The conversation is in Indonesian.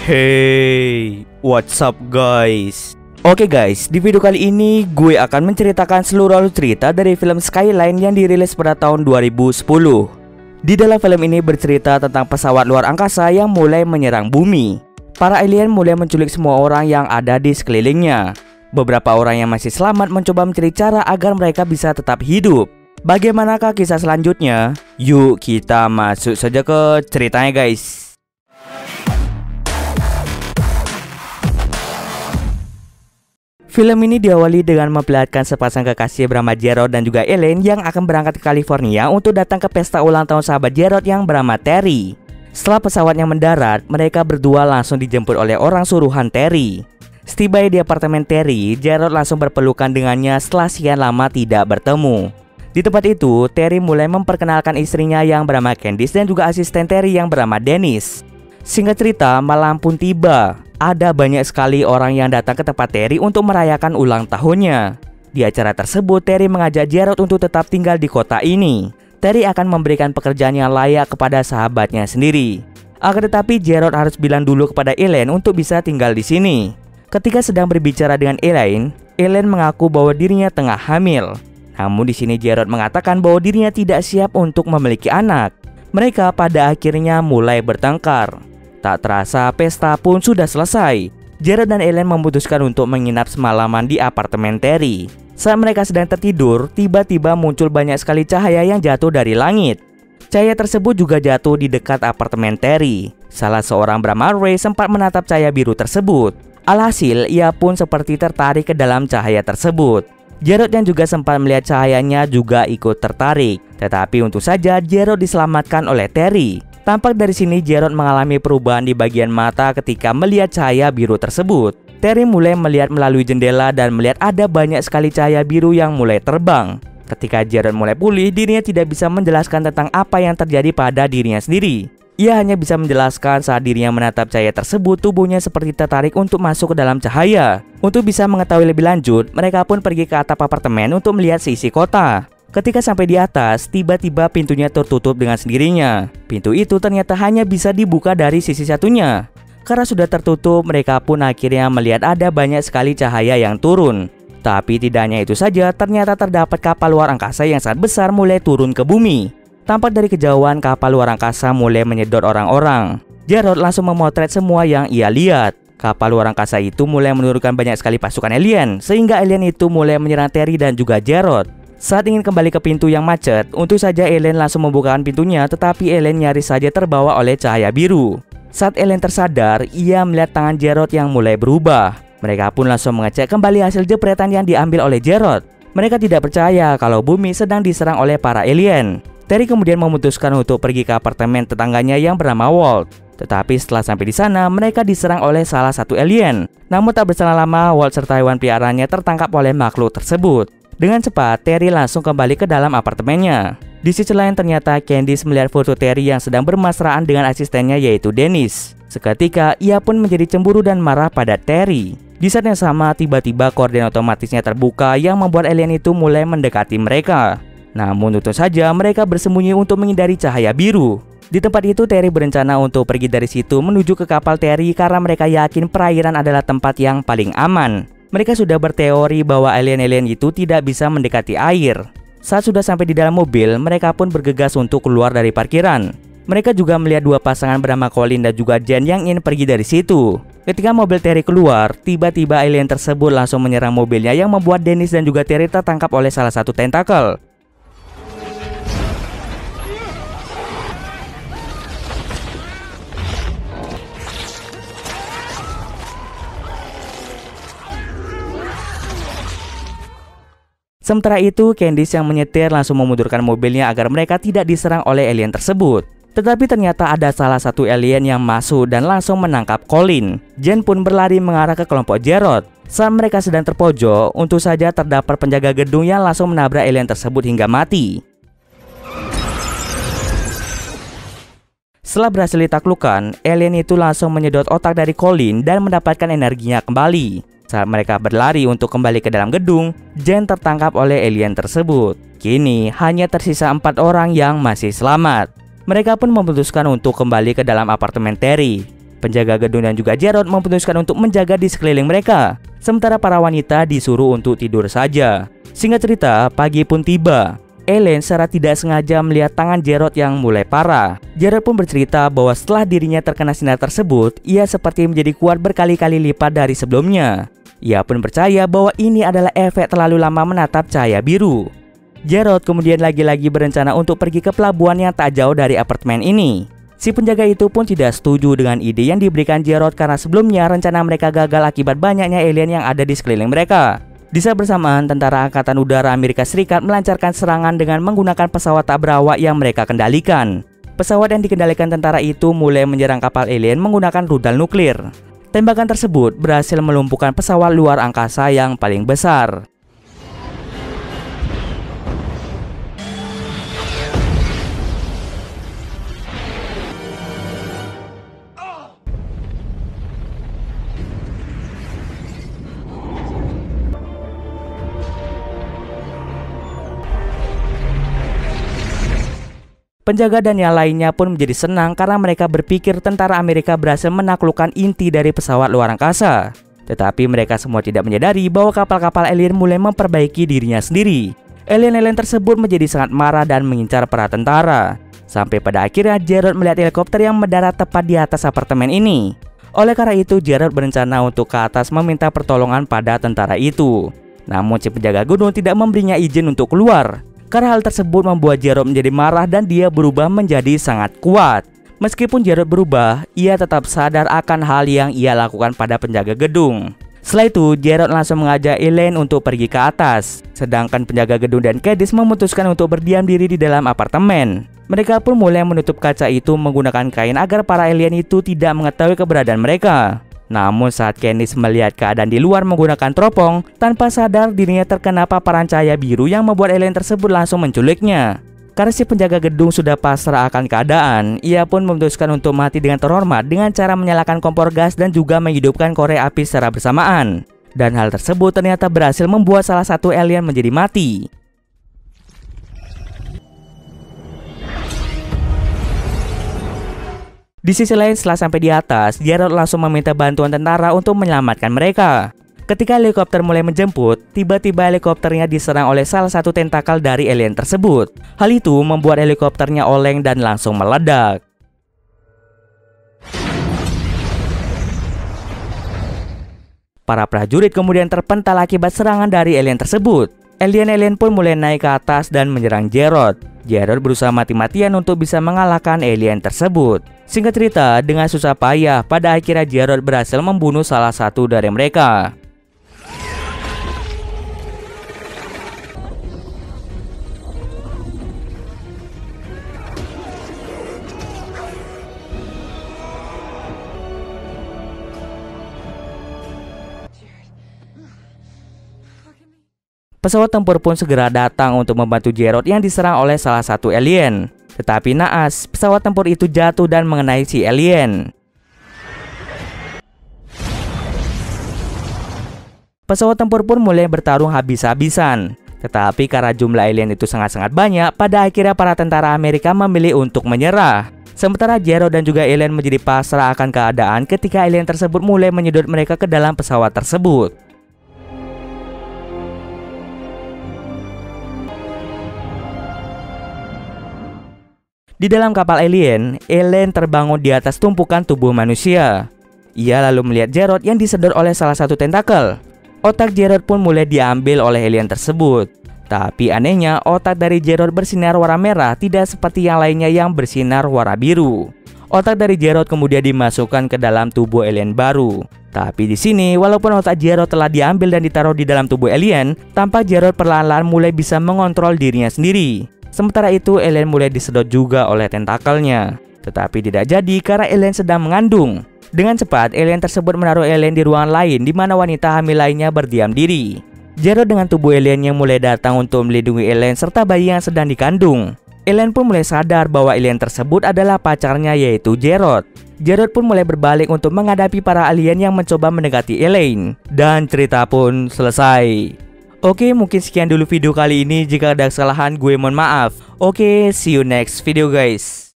Hey, what's up guys? Oke guys, di video kali ini gue akan menceritakan seluruh alur cerita dari film Skyline yang dirilis pada tahun 2010. Di dalam film ini bercerita tentang pesawat luar angkasa yang mulai menyerang bumi. Para alien mulai menculik semua orang yang ada di sekelilingnya. Beberapa orang yang masih selamat mencoba mencari cara agar mereka bisa tetap hidup. Bagaimanakah kisah selanjutnya? Yuk kita masuk saja ke ceritanya guys. Film ini diawali dengan memperlihatkan sepasang kekasih bernama Gerald dan juga Elaine yang akan berangkat ke California untuk datang ke pesta ulang tahun sahabat Gerald yang bernama Terry. Setelah pesawatnya mendarat, mereka berdua langsung dijemput oleh orang suruhan Terry. Setiba di apartemen Terry, Gerald langsung berpelukan dengannya setelah sekian lama tidak bertemu. Di tempat itu, Terry mulai memperkenalkan istrinya yang bernama Candice dan juga asisten Terry yang bernama Dennis. Singkat cerita, malam pun tiba. Ada banyak sekali orang yang datang ke tempat Terry untuk merayakan ulang tahunnya. Di acara tersebut, Terry mengajak Gerald untuk tetap tinggal di kota ini. Terry akan memberikan pekerjaan yang layak kepada sahabatnya sendiri. Akan tetapi Gerald harus bilang dulu kepada Elaine untuk bisa tinggal di sini. Ketika sedang berbicara dengan Elaine mengaku bahwa dirinya tengah hamil. Namun di sini Gerald mengatakan bahwa dirinya tidak siap untuk memiliki anak. Mereka pada akhirnya mulai bertengkar. Tak terasa pesta pun sudah selesai. Gerald dan Elaine memutuskan untuk menginap semalaman di apartemen Terry. Saat mereka sedang tertidur, tiba-tiba muncul banyak sekali cahaya yang jatuh dari langit. Cahaya tersebut juga jatuh di dekat apartemen Terry. Salah seorang bernama Ray sempat menatap cahaya biru tersebut. Alhasil, ia pun seperti tertarik ke dalam cahaya tersebut. Gerald yang juga sempat melihat cahayanya juga ikut tertarik. Tetapi untung saja Gerald diselamatkan oleh Terry. Tampak dari sini Gerald mengalami perubahan di bagian mata ketika melihat cahaya biru tersebut. Terry mulai melihat melalui jendela dan melihat ada banyak sekali cahaya biru yang mulai terbang. Ketika Gerald mulai pulih, dirinya tidak bisa menjelaskan tentang apa yang terjadi pada dirinya sendiri. Ia hanya bisa menjelaskan saat dirinya menatap cahaya tersebut, tubuhnya seperti tertarik untuk masuk ke dalam cahaya. Untuk bisa mengetahui lebih lanjut, mereka pun pergi ke atap apartemen untuk melihat seisi kota. Ketika sampai di atas, tiba-tiba pintunya tertutup dengan sendirinya. Pintu itu ternyata hanya bisa dibuka dari sisi satunya. Karena sudah tertutup, mereka pun akhirnya melihat ada banyak sekali cahaya yang turun. Tapi tidak hanya itu saja, ternyata terdapat kapal luar angkasa yang sangat besar mulai turun ke bumi. Tampak dari kejauhan kapal luar angkasa mulai menyedot orang-orang. Gerald langsung memotret semua yang ia lihat. Kapal luar angkasa itu mulai menurunkan banyak sekali pasukan alien, sehingga alien itu mulai menyerang Terry dan juga Gerald. Saat ingin kembali ke pintu yang macet, untung saja Elaine langsung membukakan pintunya, tetapi Elaine nyaris saja terbawa oleh cahaya biru. Saat Elaine tersadar, ia melihat tangan Gerald yang mulai berubah. Mereka pun langsung mengecek kembali hasil jepretan yang diambil oleh Gerald. Mereka tidak percaya kalau bumi sedang diserang oleh para alien. Terry kemudian memutuskan untuk pergi ke apartemen tetangganya yang bernama Walt. Tetapi setelah sampai di sana, mereka diserang oleh salah satu alien. Namun tak berselang lama, Walt serta hewan peliharaannya tertangkap oleh makhluk tersebut. Dengan cepat, Terry langsung kembali ke dalam apartemennya. Di sisi lain ternyata Candice melihat foto Terry yang sedang bermesraan dengan asistennya yaitu Dennis. Seketika, ia pun menjadi cemburu dan marah pada Terry. Di saat yang sama, tiba-tiba korden otomatisnya terbuka yang membuat alien itu mulai mendekati mereka. Namun untung saja mereka bersembunyi untuk menghindari cahaya biru. Di tempat itu Terry berencana untuk pergi dari situ menuju ke kapal Terry karena mereka yakin perairan adalah tempat yang paling aman. Mereka sudah berteori bahwa alien-alien itu tidak bisa mendekati air. Saat sudah sampai di dalam mobil, mereka pun bergegas untuk keluar dari parkiran. Mereka juga melihat dua pasangan bernama Colin dan juga Jen yang ingin pergi dari situ. Ketika mobil Terry keluar, tiba-tiba alien tersebut langsung menyerang mobilnya yang membuat Dennis dan juga Terry tertangkap oleh salah satu tentakel. Sementara itu, Candice yang menyetir langsung memundurkan mobilnya agar mereka tidak diserang oleh alien tersebut. Tetapi ternyata ada salah satu alien yang masuk dan langsung menangkap Colin. Jen pun berlari mengarah ke kelompok Gerald. Saat mereka sedang terpojok, untung saja terdapat penjaga gedung yang langsung menabrak alien tersebut hingga mati. Setelah berhasil ditaklukkan, alien itu langsung menyedot otak dari Colin dan mendapatkan energinya kembali. Saat mereka berlari untuk kembali ke dalam gedung, Jen tertangkap oleh alien tersebut. Kini hanya tersisa 4 orang yang masih selamat. Mereka pun memutuskan untuk kembali ke dalam apartemen Terry. Penjaga gedung dan juga Gerald memutuskan untuk menjaga di sekeliling mereka, sementara para wanita disuruh untuk tidur saja. Singkat cerita, pagi pun tiba. Elaine secara tidak sengaja melihat tangan Gerald yang mulai parah. Gerald pun bercerita bahwa setelah dirinya terkena sinar tersebut, ia seperti menjadi kuat berkali-kali lipat dari sebelumnya. Ia pun percaya bahwa ini adalah efek terlalu lama menatap cahaya biru. Gerald kemudian lagi-lagi berencana untuk pergi ke pelabuhan yang tak jauh dari apartemen ini. Si penjaga itu pun tidak setuju dengan ide yang diberikan Gerald karena sebelumnya rencana mereka gagal akibat banyaknya alien yang ada di sekeliling mereka. Di saat bersamaan, tentara Angkatan Udara Amerika Serikat melancarkan serangan dengan menggunakan pesawat tak berawak yang mereka kendalikan. Pesawat yang dikendalikan tentara itu mulai menyerang kapal alien menggunakan rudal nuklir. Tembakan tersebut berhasil melumpuhkan pesawat luar angkasa yang paling besar. Penjaga dan yang lainnya pun menjadi senang karena mereka berpikir tentara Amerika berhasil menaklukkan inti dari pesawat luar angkasa. Tetapi mereka semua tidak menyadari bahwa kapal-kapal alien mulai memperbaiki dirinya sendiri. Alien-alien tersebut menjadi sangat marah dan mengincar para tentara. Sampai pada akhirnya Gerald melihat helikopter yang mendarat tepat di atas apartemen ini. Oleh karena itu Gerald berencana untuk ke atas meminta pertolongan pada tentara itu. Namun si penjaga gunung tidak memberinya izin untuk keluar. Karena hal tersebut membuat Gerald menjadi marah dan dia berubah menjadi sangat kuat. Meskipun Gerald berubah, ia tetap sadar akan hal yang ia lakukan pada penjaga gedung. Setelah itu, Gerald langsung mengajak Elaine untuk pergi ke atas. Sedangkan penjaga gedung dan Candice memutuskan untuk berdiam diri di dalam apartemen. Mereka pun mulai menutup kaca itu menggunakan kain agar para alien itu tidak mengetahui keberadaan mereka. Namun saat Candice melihat keadaan di luar menggunakan teropong, tanpa sadar dirinya terkena paparan cahaya biru yang membuat alien tersebut langsung menculiknya. Karena si penjaga gedung sudah pasrah akan keadaan, ia pun memutuskan untuk mati dengan terhormat dengan cara menyalakan kompor gas dan juga menghidupkan korek api secara bersamaan. Dan hal tersebut ternyata berhasil membuat salah satu alien menjadi mati. Di sisi lain, setelah sampai di atas, Gerald langsung meminta bantuan tentara untuk menyelamatkan mereka. Ketika helikopter mulai menjemput, tiba-tiba helikopternya diserang oleh salah satu tentakel dari alien tersebut. Hal itu membuat helikopternya oleng dan langsung meledak. Para prajurit kemudian terpental akibat serangan dari alien tersebut. Alien-alien pun mulai naik ke atas dan menyerang Gerald. Gerald berusaha mati-matian untuk bisa mengalahkan alien tersebut. Singkat cerita, dengan susah payah, pada akhirnya Gerald berhasil membunuh salah satu dari mereka. Pesawat tempur pun segera datang untuk membantu Gerald yang diserang oleh salah satu alien. Tetapi naas, pesawat tempur itu jatuh dan mengenai si alien. Pesawat tempur pun mulai bertarung habis-habisan. Tetapi karena jumlah alien itu sangat-sangat banyak, pada akhirnya para tentara Amerika memilih untuk menyerah. Sementara Gerald dan juga alien menjadi pasrah akan keadaan ketika alien tersebut mulai menyedot mereka ke dalam pesawat tersebut. Di dalam kapal alien, Elaine terbangun di atas tumpukan tubuh manusia. Ia lalu melihat Gerald yang disedot oleh salah satu tentakel. Otak Gerald pun mulai diambil oleh alien tersebut. Tapi anehnya, otak dari Gerald bersinar warna merah, tidak seperti yang lainnya yang bersinar warna biru. Otak dari Gerald kemudian dimasukkan ke dalam tubuh alien baru. Tapi di sini, walaupun otak Gerald telah diambil dan ditaruh di dalam tubuh alien, tampak Gerald perlahan-lahan mulai bisa mengontrol dirinya sendiri. Sementara itu, alien mulai disedot juga oleh tentakelnya. Tetapi tidak jadi karena alien sedang mengandung. Dengan cepat, alien tersebut menaruh alien di ruangan lain di mana wanita hamil lainnya berdiam diri. Gerald dengan tubuh alien yang mulai datang untuk melindungi alien serta bayi yang sedang dikandung. Alien pun mulai sadar bahwa alien tersebut adalah pacarnya, yaitu Gerald. Gerald pun mulai berbalik untuk menghadapi para alien yang mencoba mendekati Elaine. Dan cerita pun selesai. Oke, mungkin sekian dulu video kali ini. Jika ada kesalahan, gue mohon maaf. Oke, see you next video guys.